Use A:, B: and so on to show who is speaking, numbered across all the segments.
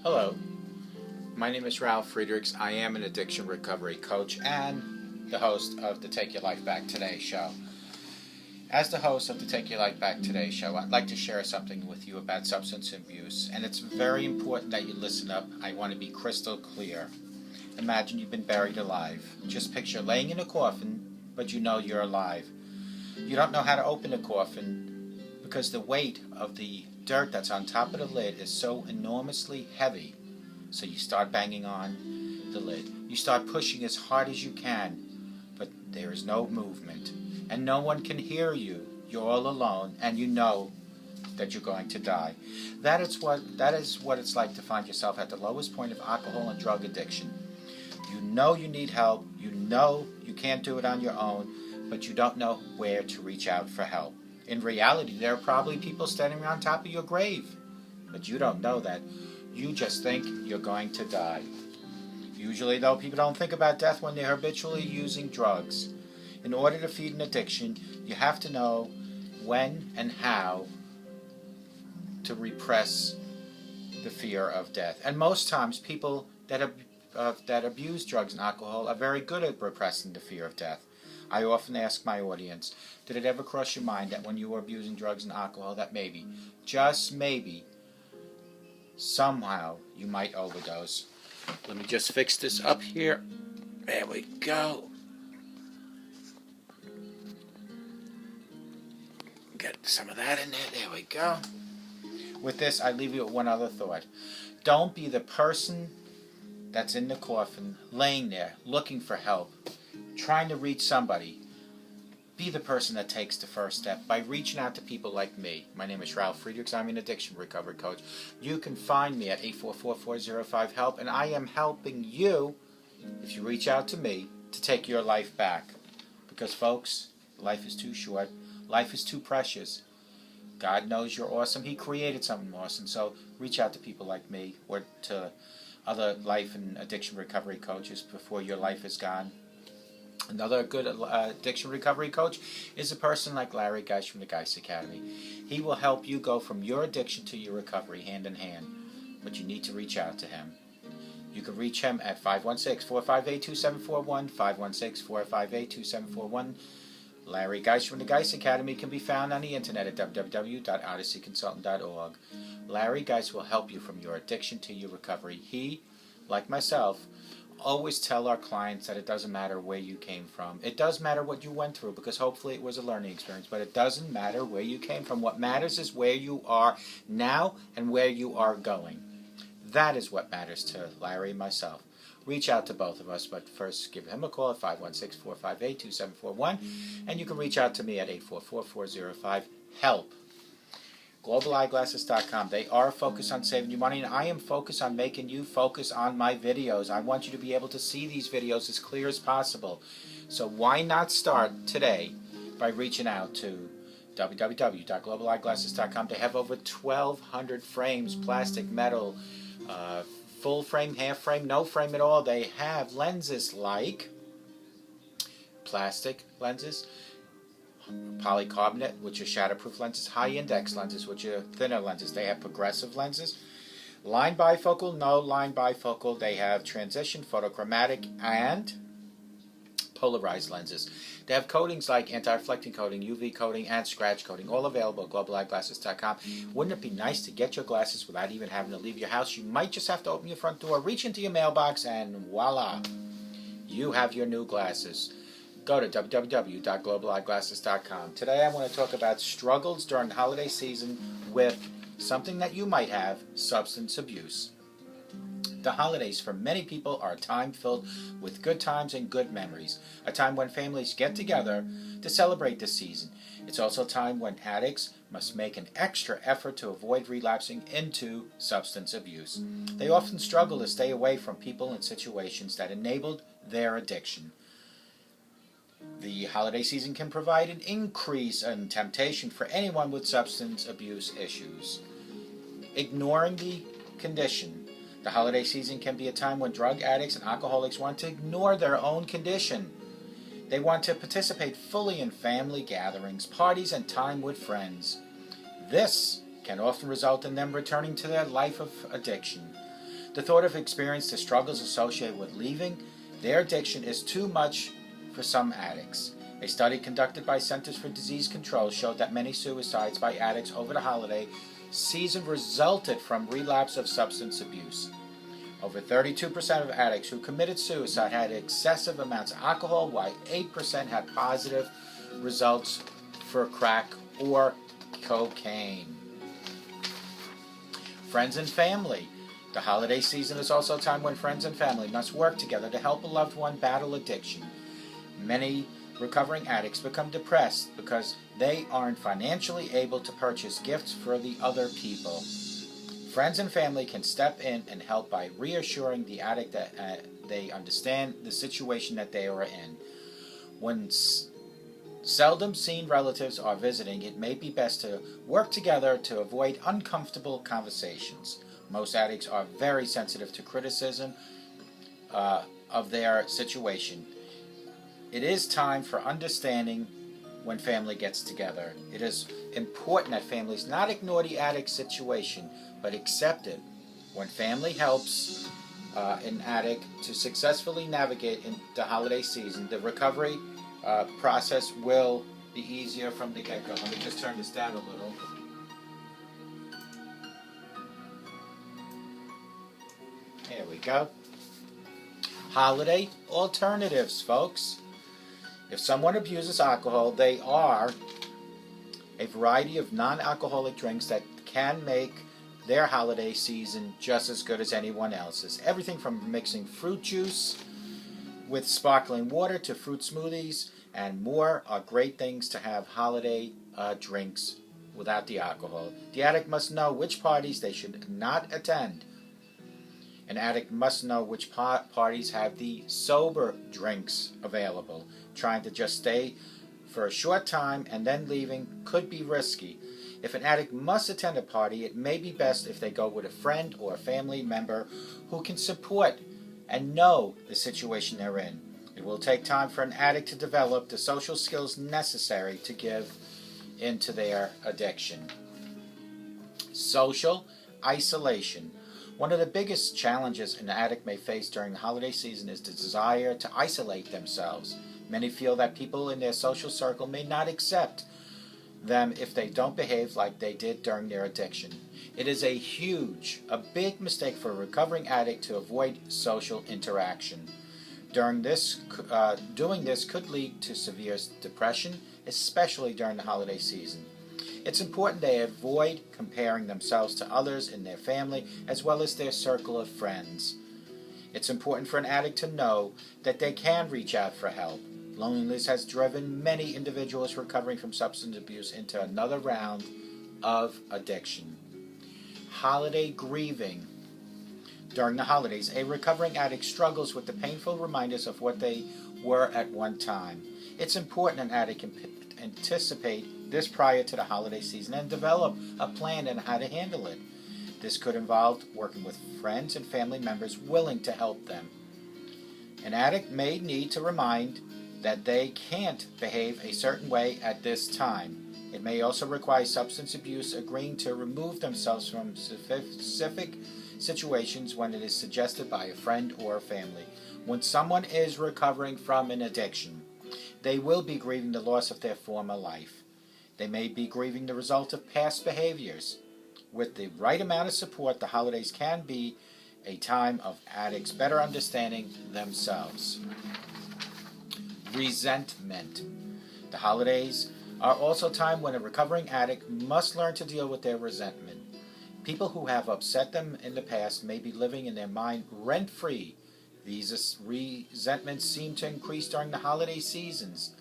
A: Hello, my name is Ralf Friedrichs. I am an addiction recovery coach and the host of the Take Your Life Back Today show. As the host of the Take Your Life Back Today show, I'd like to share something with you about substance abuse, and it's very important that you listen up. I want to be crystal clear. Imagine you've been buried alive. Just picture laying in a coffin, but you know you're alive. You don't know how to open the coffin because the weight of the dirt that's on top of the lid is so enormously heavy. So you start banging on the lid. You start pushing as hard as you can, but there is no movement. And no one can hear you. You're all alone, and you know that you're going to die. That is what it's like to find yourself at the lowest point of alcohol and drug addiction. You know you need help. You know you can't do it on your own, but you don't know where to reach out for help. In reality, there are probably people standing on top of your grave, but you don't know that. You just think you're going to die. Usually, though, people don't think about death when they're habitually using drugs. In order to feed an addiction, you have to know when and how to repress the fear of death. And most times, people that abuse drugs and alcohol are very good at repressing the fear of death. I often ask my audience, did it ever cross your mind that when you were abusing drugs and alcohol that maybe, just maybe, somehow you might overdose? Let me just fix this up here. There we go. Get some of that in there. There we go. With this, I leave you with one other thought. Don't be the person that's in the coffin, laying there, looking for help, trying to reach somebody. Be the person that takes the first step by reaching out to people like me. My name is Ralf Friedrichs. I'm an addiction recovery coach. You can find me at 844-405-HELP, and I am helping you, if you reach out to me, to take your life back. Because, folks, life is too short. Life is too precious. God knows you're awesome. He created something awesome. So reach out to people like me or to other life and addiction recovery coaches before your life is gone. Another good addiction recovery coach is a person like Larry Geist from the Geist Academy. He will help you go from your addiction to your recovery hand in hand, but you need to reach out to him. You can reach him at 516-458-2741, 516-458-2741. Larry Geist from the Geist Academy can be found on the internet at www.odysseyconsultant.org. Larry Geist will help you from your addiction to your recovery. He, like myself, always tell our clients that it doesn't matter where you came from. It does matter what you went through, because hopefully it was a learning experience, but it doesn't matter where you came from. What matters is where you are now and where you are going. That is what matters to Larry and myself. Reach out to both of us, but first give him a call at 516-458-2741, and you can reach out to me at 844-405-HELP. GlobalEyeglasses.com. They are focused on saving you money, and I am focused on making you focus on my videos. I want you to be able to see these videos as clear as possible. So why not start today by reaching out to www.globaleyeglasses.com. They have over 1,200 frames, plastic, metal, full frame, half frame, no frame at all. They have lenses like plastic lenses, polycarbonate, which are shatterproof lenses, high index lenses, which are thinner lenses. They have progressive lenses, line bifocal, no line bifocal. They have transition, photochromatic, and polarized lenses. They have coatings like anti-reflecting coating, UV coating, and scratch coating, all available at globaleyeglasses.com. Wouldn't it be nice to get your glasses without even having to leave your house? You might just have to open your front door, reach into your mailbox, and voila, you have your new glasses. Go to www.globaleyeglasses.com. Today I want to talk about struggles during the holiday season with something that you might have, substance abuse. The holidays for many people are a time filled with good times and good memories, a time when families get together to celebrate the season. It's also a time when addicts must make an extra effort to avoid relapsing into substance abuse. They often struggle to stay away from people and situations that enabled their addiction. The holiday season can provide an increase in temptation for anyone with substance abuse issues. Ignoring the condition. The holiday season can be a time when drug addicts and alcoholics want to ignore their own condition. They want to participate fully in family gatherings, parties, and time with friends. This can often result in them returning to their life of addiction. The thought of experiencing the struggles associated with leaving their addiction is too much for some addicts. A study conducted by Centers for Disease Control showed that many suicides by addicts over the holiday season resulted from relapse of substance abuse. Over 32% of addicts who committed suicide had excessive amounts of alcohol, while 8% had positive results for crack or cocaine. Friends and family. The holiday season is also a time when friends and family must work together to help a loved one battle addiction. Many recovering addicts become depressed because they aren't financially able to purchase gifts for the other people. Friends and family can step in and help by reassuring the addict that they understand the situation that they are in. When seldom seen relatives are visiting, it may be best to work together to avoid uncomfortable conversations. Most addicts are very sensitive to criticism of their situation. It is time for understanding when family gets together. It is important that families not ignore the addict's situation, but accept it. When family helps an addict to successfully navigate in the holiday season, the recovery process will be easier from the get-go. Let me just turn this down a little. There we go. Holiday alternatives, folks. If someone abuses alcohol, they are a variety of non-alcoholic drinks that can make their holiday season just as good as anyone else's. Everything from mixing fruit juice with sparkling water to fruit smoothies and more are great things to have holiday drinks without the alcohol. The addict must know which parties they should not attend. An addict must know which parties have the sober drinks available. Trying to just stay for a short time and then leaving could be risky. If an addict must attend a party, it may be best if they go with a friend or a family member who can support and know the situation they're in. It will take time for an addict to develop the social skills necessary to give into their addiction. Social isolation. One of the biggest challenges an addict may face during the holiday season is the desire to isolate themselves. Many feel that people in their social circle may not accept them if they don't behave like they did during their addiction. It is a big mistake for a recovering addict to avoid social interaction. Doing this could lead to severe depression, especially during the holiday season. It's important they avoid comparing themselves to others in their family as well as their circle of friends. It's important for an addict to know that they can reach out for help. Loneliness has driven many individuals recovering from substance abuse into another round of addiction. Holiday grieving. During the holidays, a recovering addict struggles with the painful reminders of what they were at one time. It's important an addict can anticipate this prior to the holiday season and develop a plan on how to handle it. This could involve working with friends and family members willing to help them. An addict may need to remind that they can't behave a certain way at this time. It may also require substance abuse agreeing to remove themselves from specific situations when it is suggested by a friend or a family. When someone is recovering from an addiction, they will be grieving the loss of their former life. They may be grieving the result of past behaviors. With the right amount of support, the holidays can be a time of addicts better understanding themselves. Resentment. The holidays are also a time when a recovering addict must learn to deal with their resentment. People who have upset them in the past may be living in their mind rent-free. These resentments seem to increase during the holiday seasons.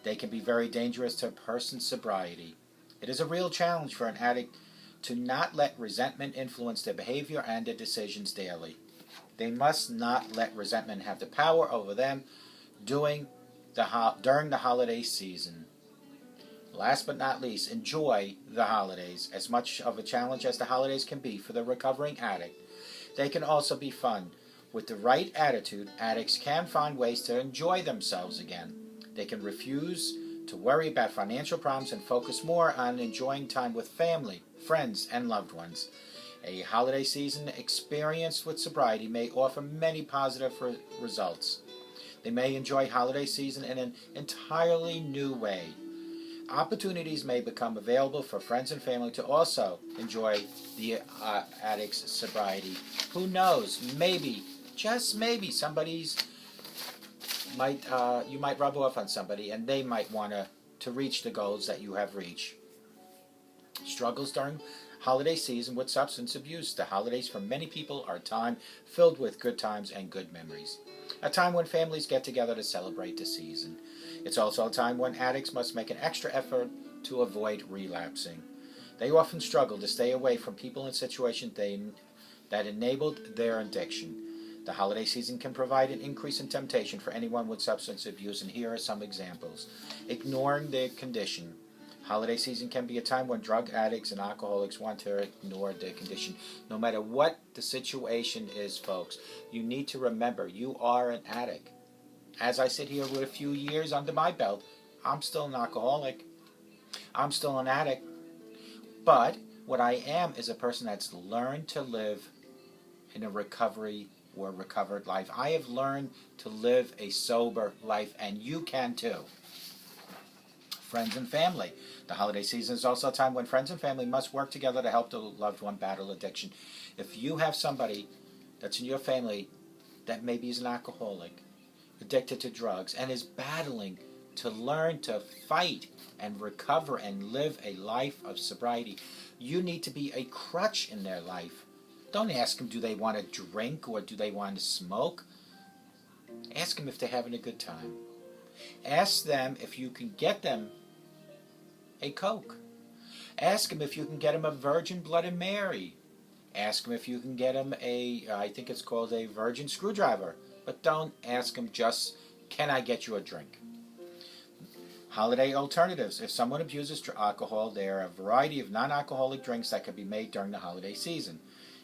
A: They can be very dangerous to a person's sobriety. It is a real challenge for an addict to not let resentment influence their behavior and their decisions daily. They must not let resentment have the power over them during the holiday season. Last but not least, enjoy the holidays. As much of a challenge as the holidays can be for the recovering addict, they can also be fun. With the right attitude, addicts can find ways to enjoy themselves again. They can refuse to worry about financial problems and focus more on enjoying time with family, friends, and loved ones. A holiday season experienced with sobriety may offer many positive results. They may enjoy holiday season in an entirely new way. Opportunities may become available for friends and family to also enjoy the addict's sobriety. Who knows? Maybe, just maybe, you might rub off on somebody, and they might want to reach the goals that you have reached. Struggles during holiday season with substance abuse. The holidays for many people are a time filled with good times and good memories. A time when families get together to celebrate the season. It's also a time when addicts must make an extra effort to avoid relapsing. They often struggle to stay away from people and situations that enabled their addiction. The holiday season can provide an increase in temptation for anyone with substance abuse, and here are some examples. Ignoring their condition. Holiday season can be a time when drug addicts and alcoholics want to ignore their condition. No matter what the situation is, folks, you need to remember you are an addict. As I sit here with a few years under my belt, I'm still an alcoholic. I'm still an addict. But what I am is a person that's learned to live in a recovery or recovered life. I have learned to live a sober life, and you can too. Friends and family. The holiday season is also a time when friends and family must work together to help the loved one battle addiction. If you have somebody that's in your family that maybe is an alcoholic, addicted to drugs, and is battling to learn to fight and recover and live a life of sobriety, you need to be a crutch in their life. Don't ask them, do they want to drink or do they want to smoke? Ask them if they're having a good time. Ask them if you can get them a Coke. Ask them if you can get them a Virgin Bloody Mary. Ask them if you can get them I think it's called a Virgin Screwdriver. But don't ask them just, can I get you a drink? Holiday alternatives. If someone abuses alcohol, there are a variety of non-alcoholic drinks that can be made during the holiday season.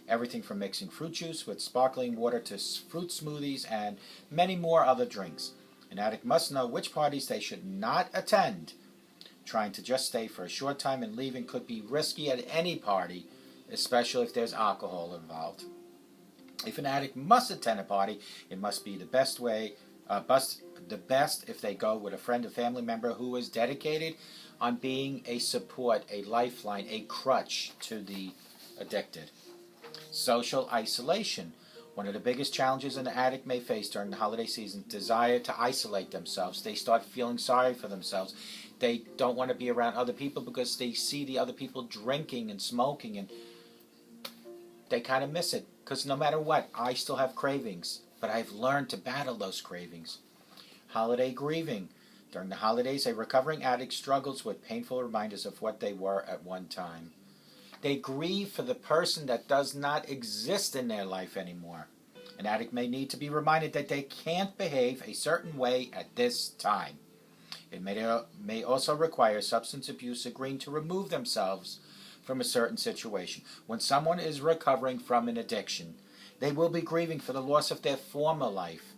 A: Everything from mixing fruit juice with sparkling water to fruit smoothies and many more other drinks. An addict must know which parties they should not attend. Trying to just stay for a short time and leaving could be risky at any party, especially if there's alcohol involved. If an addict must attend a party, it must be the best if they go with a friend or family member who is dedicated on being a support, a lifeline, a crutch to the addicted. Social isolation. One of the biggest challenges an addict may face during the holiday season, desire to isolate themselves. They start feeling sorry for themselves. They don't want to be around other people because they see the other people drinking and smoking, and they kind of miss it. Because no matter what, I still have cravings, but I've learned to battle those cravings. Holiday grieving. During the holidays, a recovering addict struggles with painful reminders of what they were at one time. They grieve for the person that does not exist in their life anymore. An addict may need to be reminded that they can't behave a certain way at this time. It may also require substance abuse agreeing to remove themselves from a certain situation. When someone is recovering from an addiction, they will be grieving for the loss of their former life.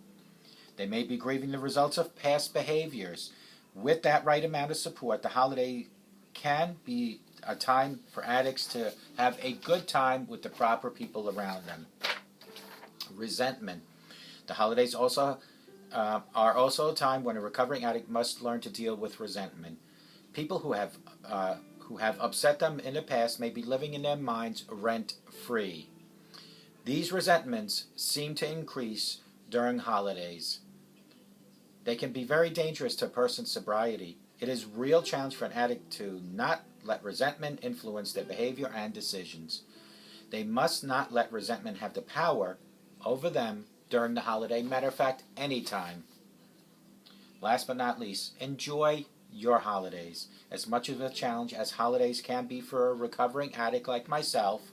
A: They may be grieving the results of past behaviors. With that right amount of support, the holiday can be a time for addicts to have a good time with the proper people around them. Resentment. The holidays are also a time when a recovering addict must learn to deal with resentment. People who have upset them in the past may be living in their minds rent-free. These resentments seem to increase during holidays. They can be very dangerous to a person's sobriety. It is a real challenge for an addict to not let resentment influence their behavior and decisions. They must not let resentment have the power over them during the holiday. Matter of fact, anytime. Last but not least, enjoy your holidays. As much of a challenge as holidays can be for a recovering addict like myself,